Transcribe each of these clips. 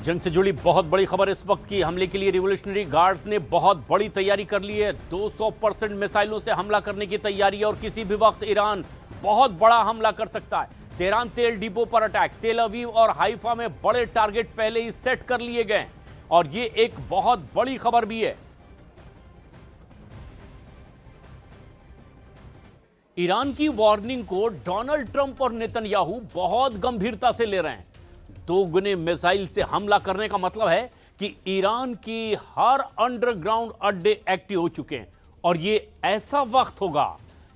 जंग से जुड़ी बहुत बड़ी खबर इस वक्त की। हमले के लिए रिवॉल्यूशनरी गार्ड्स ने बहुत बड़ी तैयारी कर ली है। 200% मिसाइलों से हमला करने की तैयारी है और किसी भी वक्त ईरान बहुत बड़ा हमला कर सकता है। तेहरान तेल डिपो पर अटैक, तेल अवीव और हाइफा में बड़े टारगेट पहले ही सेट कर लिए गए और ये एक बहुत बड़ी खबर भी है। ईरान की वार्निंग को डोनाल्ड ट्रंप और नेतन्याहू बहुत गंभीरता से ले रहे हैं। दोगुने मिसाइल से हमला करने का मतलब है कि ईरान की हर अंडरग्राउंड अड्डे एक्टिव हो चुके हैं और ये ऐसा वक्त होगा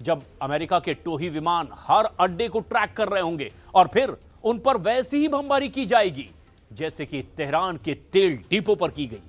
जब अमेरिका के टोही विमान हर अड्डे को ट्रैक कर रहे होंगे और फिर उन पर वैसी ही बमबारी की जाएगी जैसे कि तेहरान के तेल डिपो पर की गई।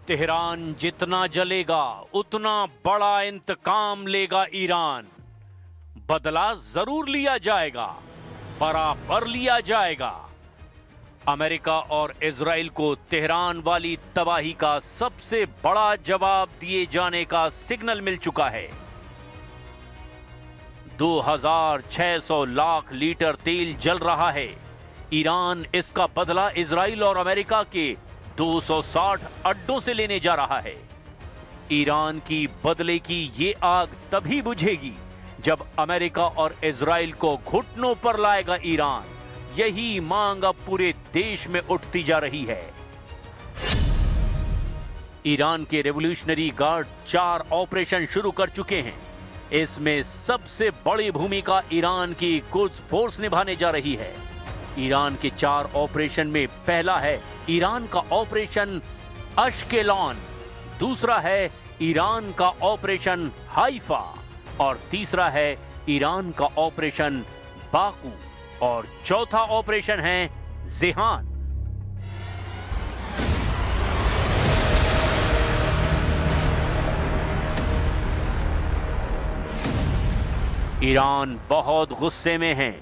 तेहरान जितना जलेगा उतना बड़ा इंतकाम लेगा ईरान। बदला जरूर लिया जाएगा, बराबर लिया जाएगा। अमेरिका और इजराइल को तेहरान वाली तबाही का सबसे बड़ा जवाब दिए जाने का सिग्नल मिल चुका है। 2600 लाख लीटर तेल जल रहा है। ईरान इसका बदला इजराइल और अमेरिका के 260 अड्डों से लेने जा रहा है। ईरान की बदले की ये आग तभी बुझेगी जब अमेरिका और इजराइल को घुटनों पर लाएगा ईरान। यही मांग अब पूरे देश में उठती जा रही है। ईरान के रेवोल्यूशनरी गार्ड 4 ऑपरेशन शुरू कर चुके हैं। इसमें सबसे बड़ी भूमिका ईरान की कुद्स फोर्स निभाने जा रही है। ईरान के 4 ऑपरेशन में पहला है ईरान का ऑपरेशन अश्केलॉन, दूसरा है ईरान का ऑपरेशन हाइफा और तीसरा है ईरान का ऑपरेशन बाकू और चौथा ऑपरेशन है जेहान। ईरान बहुत गुस्से में है।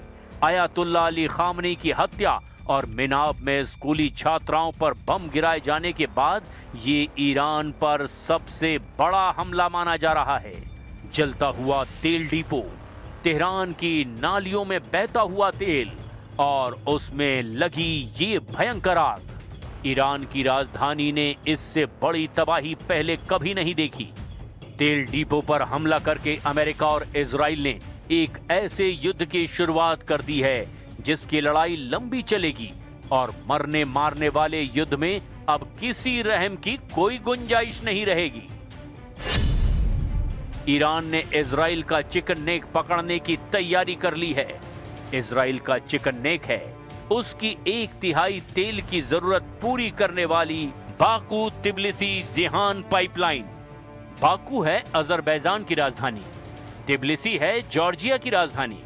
आयतुल्लाह अली खामनी की हत्या और मिनाब में स्कूली छात्राओं पर बम गिराए जाने के बाद ये ईरान पर सबसे बड़ा हमला माना जा रहा है। जलता हुआ तेल डिपो, तेहरान की नालियों में बहता हुआ तेल और उसमें लगी ये भयंकर आग। ईरान की राजधानी ने इससे बड़ी तबाही पहले कभी नहीं देखी। तेल डिपो पर हमला करके अमेरिका और इजराइल ने एक ऐसे युद्ध की शुरुआत कर दी है जिसकी लड़ाई लंबी चलेगी और मरने मारने वाले युद्ध में अब किसी रहम की कोई गुंजाइश नहीं रहेगी। ईरान ने इजराइल का चिकन नेक पकड़ने की तैयारी कर ली है। इजराइल का चिकन नेक है उसकी 1/3 तेल की जरूरत पूरी करने वाली Baku Tbilisi Jehan pipeline. Baku है अजरबैजान की राजधानी, तिब्लिसी है जॉर्जिया की राजधानी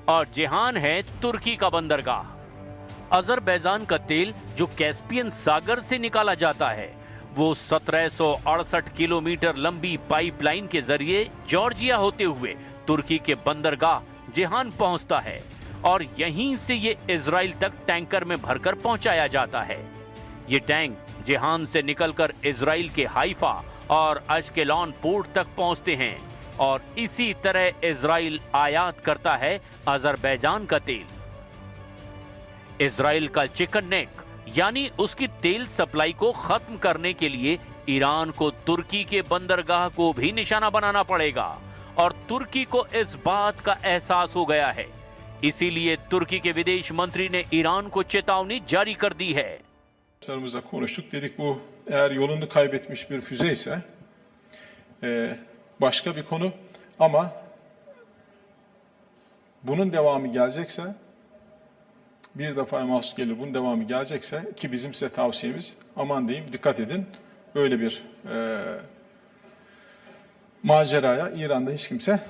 और जेहान है तुर्की का बंदरगाह। अजरबैजान का तेल जो कैस्पियन सागर से निकाला जाता है वो 1768 किलोमीटर लंबी पाइपलाइन के जरिए जॉर्जिया होते हुए तुर्की के बंदरगाह जेहान पहुंचता है और यहीं से ये इजराइल तक टैंकर में भरकर पहुंचाया जाता है। ये टैंक जेहान से निकलकर इजराइल के हाइफा और अश्केलॉन पोर्ट तक पहुंचते हैं और इसी तरह इजराइल आयात करता है अजरबैजान का तेल। इजराइल का चिकन नेक यानी उसकी तेल सप्लाई को खत्म करने के लिए ईरान को तुर्की के बंदरगाह को भी निशाना बनाना पड़ेगा और तुर्की को इस बात का एहसास हो गया है। इसीलिए तुर्की के विदेश मंत्री ने ईरान को चेतावनी जारी कर दी है। Sarımızla konuştuk. Dedik bu eğer yolunu kaybetmiş bir füze ise başka bir konu ama bunun devamı gelecekse bir defa mahsus gelir bunun devamı gelecekse ki bizim size tavsiyemiz aman diyeyim dikkat edin böyle bir maceraya İran'da hiç kimse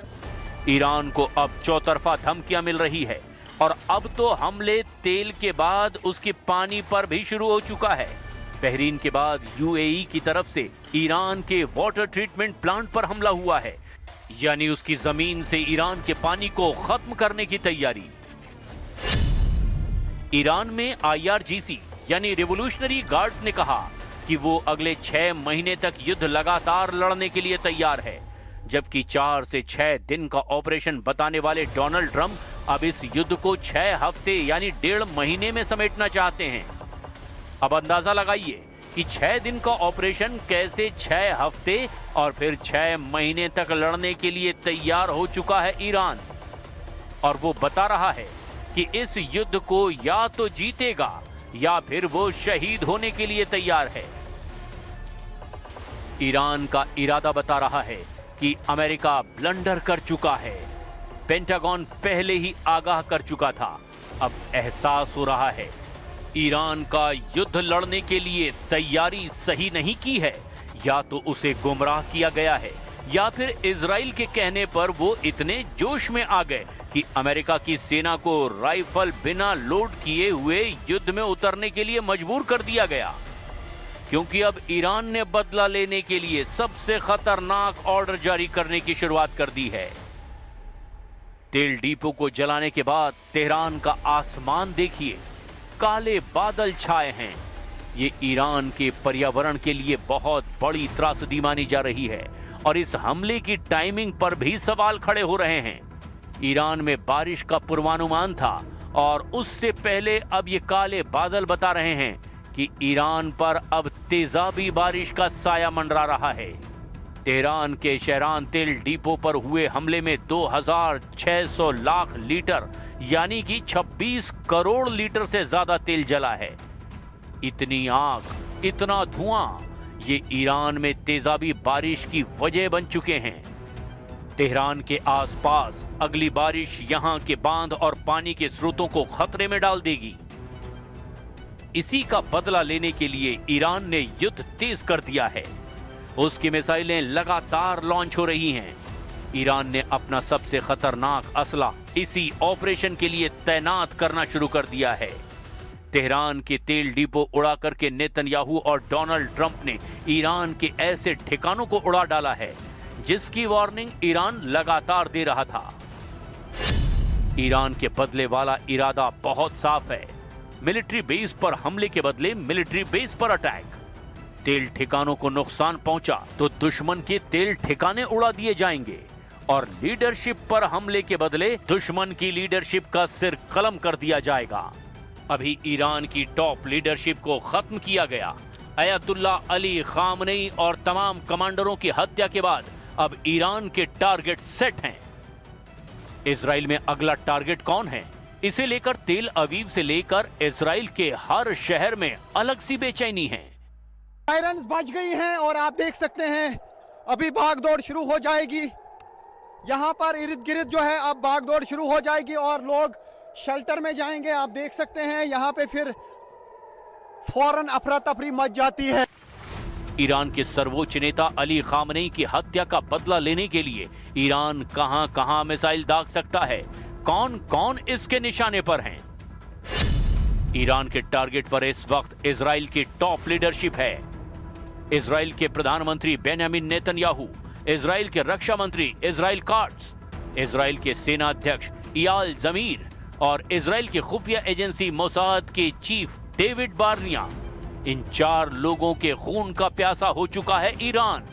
Iran को अब चौतरफा धमकियां मिल रही है और अब तो हमले तेल के बाद उसके पानी पर भी शुरू हो चुका है। बहरीन के बाद यूएई की तरफ से ईरान के वाटर ट्रीटमेंट प्लांट पर हमला हुआ है, यानी उसकी जमीन से ईरान के पानी को खत्म करने की तैयारी। ईरान में आईआरजीसी यानी रिवॉल्यूशनरी गार्ड्स ने कहा कि वो अगले 6 महीने तक युद्ध लगातार लड़ने के लिए तैयार है, जबकि 4 से 6 दिन का ऑपरेशन बताने वाले डोनाल्ड ट्रंप अब इस युद्ध को 6 हफ्ते यानी 1.5 महीने में समेटना चाहते हैं। अब अंदाजा लगाइए कि 6 दिन का ऑपरेशन कैसे 6 हफ्ते और फिर 6 महीने तक लड़ने के लिए तैयार हो चुका है ईरान। और वो बता रहा है कि इस युद्ध को या तो जीतेगा या फिर वो शहीद होने के लिए तैयार है। ईरान का इरादा बता रहा है कि अमेरिका ब्लंडर कर चुका है। पेंटागन पहले ही आगाह कर चुका था। अब एहसास हो रहा है ईरान का युद्ध लड़ने के लिए तैयारी सही नहीं की है, या तो उसे गुमराह किया गया है या फिर इजराइल के कहने पर वो इतने जोश में आ गए कि अमेरिका की सेना को राइफल बिना लोड किए हुए युद्ध में उतरने के लिए मजबूर कर दिया गया, क्योंकि अब ईरान ने बदला लेने के लिए सबसे खतरनाक ऑर्डर जारी करने की शुरुआत कर दी है। तेल डिपो को जलाने के बाद तेहरान का आसमान देखिए, काले बादल छाए हैं। ये ईरान के पर्यावरण के लिए बहुत बड़ी त्रासदी मानी जा रही है और इस हमले की टाइमिंग पर भी सवाल खड़े हो रहे हैं। ईरान में बारिश का पूर्वानुमान था और उससे पहले अब ये काले बादल बता रहे हैं कि ईरान पर अब तेजाबी बारिश का साया मंडरा रहा है। तेहरान के शहरान तेल डिपो पर हुए हमले में 2600 लाख लीटर यानी कि 26 करोड़ लीटर से ज्यादा तेल जला है। इतनी आग, इतना धुआं, ये ईरान में तेजाबी बारिश की वजह बन चुके हैं। तेहरान के आसपास अगली बारिश यहां के बांध और पानी के स्रोतों को खतरे में डाल देगी। इसी का बदला लेने के लिए ईरान ने युद्ध तेज कर दिया है। उसकी मिसाइलें लगातार लॉन्च हो रही हैं। ईरान ने अपना सबसे खतरनाक असला इसी ऑपरेशन के लिए तैनात करना शुरू कर दिया है। तेहरान के तेल डिपो उड़ा करके नेतन्याहू और डोनाल्ड ट्रंप ने ईरान के ऐसे ठिकानों को उड़ा डाला है जिसकी वार्निंग ईरान लगातार दे रहा था। ईरान के बदले वाला इरादा बहुत साफ है। मिलिट्री बेस पर हमले के बदले मिलिट्री बेस पर अटैक। तेल ठिकानों को नुकसान पहुंचा तो दुश्मन के तेल ठिकाने उड़ा दिए जाएंगे और लीडरशिप पर हमले के बदले दुश्मन की लीडरशिप का सिर कलम कर दिया जाएगा। अभी ईरान की टॉप लीडरशिप को खत्म किया गया। अयतुल्ला अली खामनेई और तमाम कमांडरों की हत्या के बाद अब ईरान के टारगेट सेट हैं। इजराइल में अगला टारगेट कौन है? इसे लेकर तेल अवीव से लेकर इजराइल के हर शहर में अलग सी बेचैनी है। सायरन्स बज गई हैं और आप देख सकते हैं अभी भागदौड़ शुरू हो जाएगी। यहाँ पर इर्द गिर्द जो है अब भागदौड़ शुरू हो जाएगी और लोग शेल्टर में जाएंगे। आप देख सकते हैं यहाँ पे फिर फौरन अफरा तफरी मच जाती है। ईरान के सर्वोच्च नेता अली खामनेई की हत्या का बदला लेने के लिए ईरान कहां कहां मिसाइल दाग सकता है, कौन कौन इसके निशाने पर हैं? ईरान के टारगेट पर इस वक्त इजराइल की टॉप लीडरशिप है। इजराइल के प्रधानमंत्री बेंजामिन नेतन्याहू, इजराइल के रक्षा मंत्री इजराइल काट्स, इजराइल के सेना अध्यक्ष इयाल जमीर और इजराइल की खुफिया एजेंसी मोसाद के चीफ डेविड बार्निया। इन 4 लोगों के खून का प्यासा हो चुका है ईरान।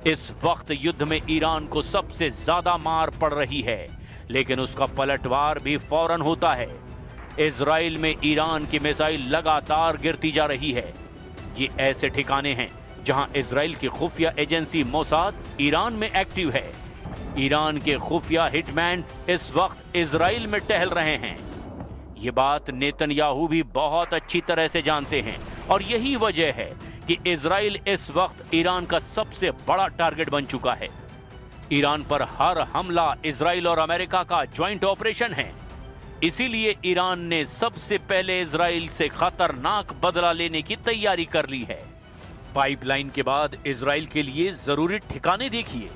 इस वक्त युद्ध में ईरान को सबसे ज्यादा मार पड़ रही है, लेकिन उसका पलटवार भी फौरन होता है। इजराइल में ईरान की मिसाइल लगातार गिरती जा रही है। ये ऐसे ठिकाने हैं जहां इजराइल की खुफिया एजेंसी मोसाद ईरान में एक्टिव है। ईरान के खुफिया हिटमैन इस वक्त इजराइल में टहल रहे हैं। ये बात नेतन्याहू भी बहुत अच्छी तरह से जानते हैं और यही वजह है कि इजराइल इस वक्त ईरान का सबसे बड़ा टारगेट बन चुका है। ईरान पर हर हमला इजराइल और अमेरिका का ज्वाइंट ऑपरेशन है। इसीलिए ईरान ने सबसे पहले इजराइल से खतरनाक बदला लेने की तैयारी कर ली है। पाइपलाइन के बाद इजराइल के लिए जरूरी ठिकाने देखिए।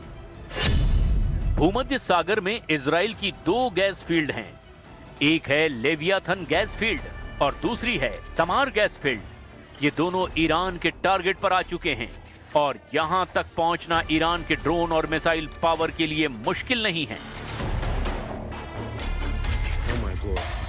भूमध्य सागर में इजराइल की 2 गैस फील्ड हैं। एक है लेवियाथन गैस फील्ड और दूसरी है तमार गैस फील्ड। ये दोनों ईरान के टारगेट पर आ चुके हैं और यहां तक पहुंचना ईरान के ड्रोन और मिसाइल पावर के लिए मुश्किल नहीं है। Oh my God.